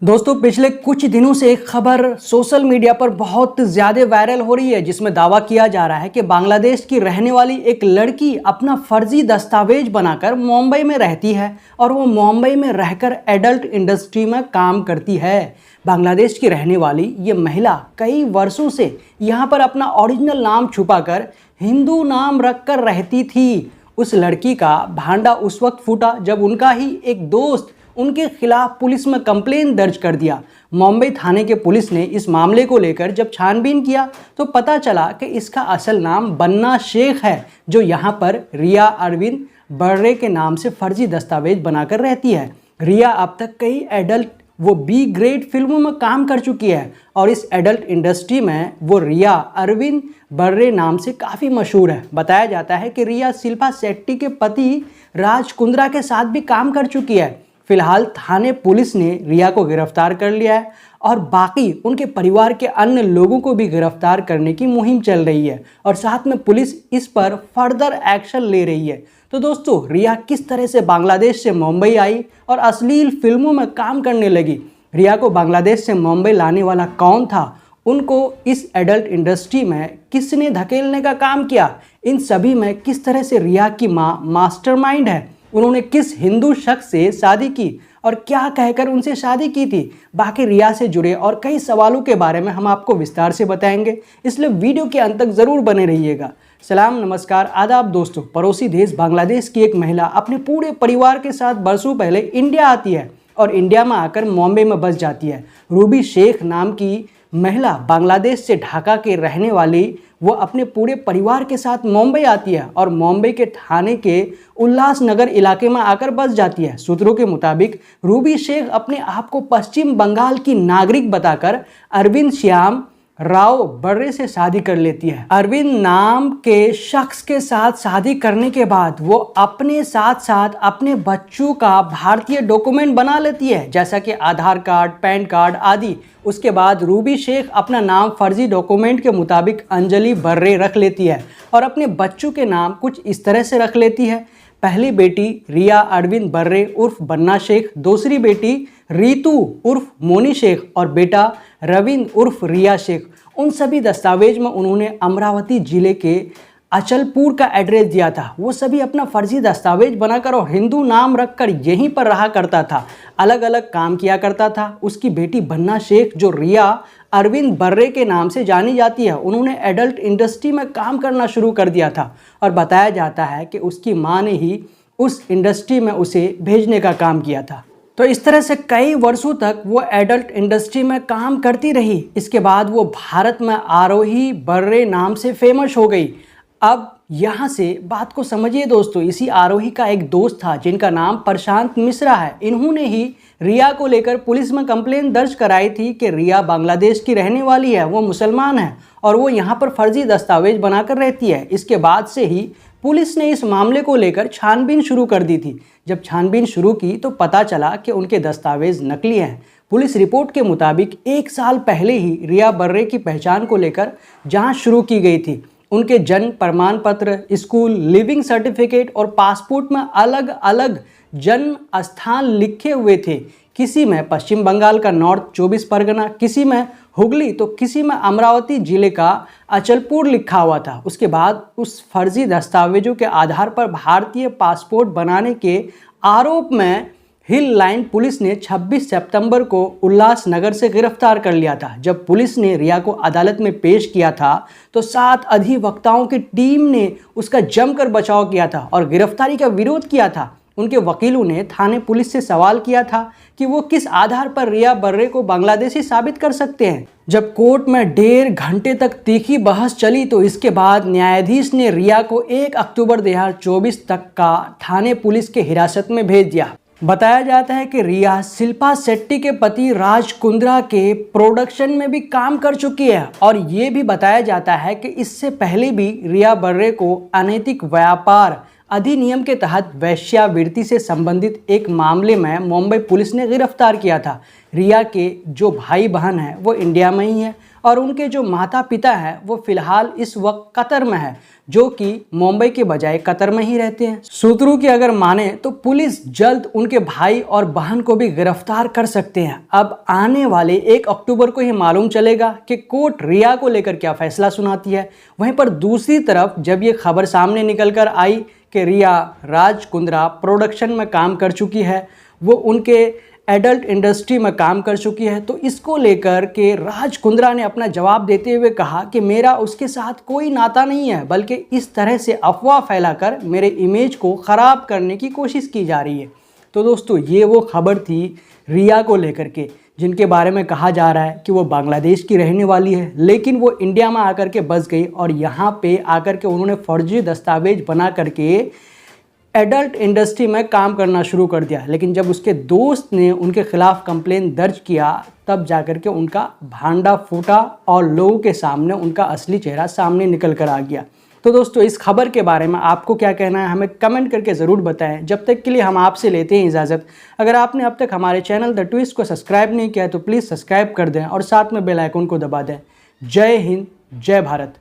दोस्तों पिछले कुछ दिनों से एक खबर सोशल मीडिया पर बहुत ज़्यादा वायरल हो रही है जिसमें दावा किया जा रहा है कि बांग्लादेश की रहने वाली एक लड़की अपना फर्जी दस्तावेज बनाकर मुंबई में रहती है और वो मुंबई में रहकर एडल्ट इंडस्ट्री में काम करती है। बांग्लादेश की रहने वाली ये महिला कई वर्षों से यहाँ पर अपना ओरिजिनल नाम छुपाकर हिंदू नाम रखकर रहती थी। उस लड़की का भांडा उस वक्त फूटा जब उनका ही एक दोस्त उनके खिलाफ पुलिस में कंप्लेन दर्ज कर दिया। मुंबई थाने के पुलिस ने इस मामले को लेकर जब छानबीन किया तो पता चला कि इसका असल नाम बन्ना शेख है, जो यहाँ पर रिया अरविंद बर्रे के नाम से फर्जी दस्तावेज बनाकर रहती है। रिया अब तक कई एडल्ट बी ग्रेड फिल्मों में काम कर चुकी है और इस एडल्ट इंडस्ट्री में वो रिया अरविंद बर्रे नाम से काफ़ी मशहूर है। बताया जाता है कि रिया शिल्पा शेट्टी के पति राज कुंद्रा के साथ भी काम कर चुकी है। फिलहाल थाने पुलिस ने रिया को गिरफ्तार कर लिया है और बाकी उनके परिवार के अन्य लोगों को भी गिरफ्तार करने की मुहिम चल रही है और साथ में पुलिस इस पर फर्दर एक्शन ले रही है। तो दोस्तों, रिया किस तरह से बांग्लादेश से मुंबई आई और अश्लील फिल्मों में काम करने लगी, रिया को बांग्लादेश से मुंबई लाने वाला कौन था, उनको इस एडल्ट इंडस्ट्री में किसने धकेलने का काम किया, इन सभी में किस तरह से रिया की माँ मास्टरमाइंड है, उन्होंने किस हिंदू शख्स से शादी की और क्या कहकर उनसे शादी की थी, बाकी रिया से जुड़े और कई सवालों के बारे में हम आपको विस्तार से बताएंगे, इसलिए वीडियो के अंत तक ज़रूर बने रहिएगा। सलाम, नमस्कार, आदाब दोस्तों। पड़ोसी देश बांग्लादेश की एक महिला अपने पूरे परिवार के साथ बरसों पहले इंडिया आती है और इंडिया में आकर मुंबई में बस जाती है। रूबी शेख नाम की महिला बांग्लादेश से ढाका के रहने वाली वो अपने पूरे परिवार के साथ मुंबई आती है और मुंबई के थाने के उल्लासनगर इलाके में आकर बस जाती है। सूत्रों के मुताबिक रूबी शेख अपने आप को पश्चिम बंगाल की नागरिक बताकर अरविंद श्याम राव बर्रे से शादी कर लेती है। अरविंद नाम के शख्स के साथ शादी करने के बाद वो अपने साथ साथ अपने बच्चों का भारतीय डॉक्यूमेंट बना लेती है, जैसा कि आधार कार्ड, पैन कार्ड आदि। उसके बाद रूबी शेख अपना नाम फर्जी डॉक्यूमेंट के मुताबिक अंजलि बर्रे रख लेती है और अपने बच्चों के नाम कुछ इस तरह से रख लेती है। पहली बेटी रिया अरविंद बर्रे उर्फ बन्ना शेख, दूसरी बेटी रीतू उर्फ मोनी शेख और बेटा रविंद्र उर्फ रिया शेख। उन सभी दस्तावेज में उन्होंने अमरावती जिले के अचलपुर का एड्रेस दिया था। वो सभी अपना फर्जी दस्तावेज बनाकर और हिंदू नाम रखकर यहीं पर रहा करता था, अलग अलग काम किया करता था। उसकी बेटी बन्ना शेख, जो रिया अरविंद बर्रे के नाम से जानी जाती है, उन्होंने एडल्ट इंडस्ट्री में काम करना शुरू कर दिया था और बताया जाता है कि उसकी मां ने ही उस इंडस्ट्री में उसे भेजने का काम किया था। तो इस तरह से कई वर्षों तक वो एडल्ट इंडस्ट्री में काम करती रही। इसके बाद वो भारत में आरोही बर्रे नाम से फेमस हो गई। अब यहाँ से बात को समझिए दोस्तों, इसी आरोही का एक दोस्त था जिनका नाम प्रशांत मिश्रा है। इन्होंने ही रिया को लेकर पुलिस में कंप्लेन दर्ज कराई थी कि रिया बांग्लादेश की रहने वाली है, वो मुसलमान है और वो यहाँ पर फर्जी दस्तावेज बनाकर रहती है। इसके बाद से ही पुलिस ने इस मामले को लेकर छानबीन शुरू कर दी थी। जब छानबीन शुरू की तो पता चला कि उनके दस्तावेज नकली हैं। पुलिस रिपोर्ट के मुताबिक 1 साल पहले ही रिया बर्रे की पहचान को लेकर जांच शुरू की गई थी। उनके जन्म प्रमाण पत्र, स्कूल, लिविंग सर्टिफिकेट और पासपोर्ट में अलग अलग जन्म स्थान लिखे हुए थे। किसी में पश्चिम बंगाल का नॉर्थ 24 परगना, किसी में हुगली तो किसी में अमरावती जिले का अचलपुर लिखा हुआ था। उसके बाद उस फर्जी दस्तावेजों के आधार पर भारतीय पासपोर्ट बनाने के आरोप में हिल लाइन पुलिस ने 26 सितंबर को उल्लासनगर से गिरफ्तार कर लिया था। जब पुलिस ने रिया को अदालत में पेश किया था तो 7 अधिवक्ताओं की टीम ने उसका जमकर बचाव किया था और गिरफ्तारी का विरोध किया था। उनके वकीलों ने थाने पुलिस से सवाल किया था कि वो किस आधार पर रिया बर्रे को बांग्लादेशी साबित कर सकते हैं। जब कोर्ट में 1.5 घंटे तक तीखी बहस चली तो इसके बाद न्यायाधीश ने रिया को 1 अक्टूबर 2024 तक का थाने पुलिस के हिरासत में भेज दिया। बताया जाता है कि रिया शिल्पा शेट्टी के पति राज कुंद्रा के प्रोडक्शन में भी काम कर चुकी है और ये भी बताया जाता है कि इससे पहले भी रिया बर्रे को अनैतिक व्यापार अधिनियम के तहत वेश्यावृत्ति से संबंधित एक मामले में मुंबई पुलिस ने गिरफ्तार किया था। रिया के जो भाई बहन हैं वो इंडिया में ही है और उनके जो माता पिता हैं वो फिलहाल इस वक्त कतर में है, जो कि मुंबई के बजाय कतर में ही रहते हैं। सूत्रों की अगर माने तो पुलिस जल्द उनके भाई और बहन को भी गिरफ्तार कर सकते हैं। अब आने वाले 1 अक्टूबर को ही मालूम चलेगा कि कोर्ट रिया को लेकर क्या फैसला सुनाती है। वहीं पर दूसरी तरफ जब ये खबर सामने निकल कर आई कि रिया राज कुंद्रा प्रोडक्शन में काम कर चुकी है, वो उनके एडल्ट इंडस्ट्री में काम कर चुकी है, तो इसको लेकर के राज कुंद्रा ने अपना जवाब देते हुए कहा कि मेरा उसके साथ कोई नाता नहीं है, बल्कि इस तरह से अफवाह फैलाकर मेरे इमेज को ख़राब करने की कोशिश की जा रही है। तो दोस्तों ये वो खबर थी रिया को लेकर के, जिनके बारे में कहा जा रहा है कि वो बांग्लादेश की रहने वाली है, लेकिन वो इंडिया में आकर के बस गई और यहाँ पे आकर के उन्होंने फर्जी दस्तावेज बना करके एडल्ट इंडस्ट्री में काम करना शुरू कर दिया। लेकिन जब उसके दोस्त ने उनके खिलाफ कंप्लेन दर्ज किया तब जाकर के उनका भांडा फूटा और लोगों के सामने उनका असली चेहरा सामने निकल कर आ गया। तो दोस्तों इस खबर के बारे में आपको क्या कहना है हमें कमेंट करके ज़रूर बताएं। जब तक के लिए हम आपसे लेते हैं इजाज़त। अगर आपने अब तक हमारे चैनल द ट्विस्ट को सब्सक्राइब नहीं किया है तो प्लीज़ सब्सक्राइब कर दें और साथ में बेल आइकन को दबा दें। जय हिंद, जय भारत।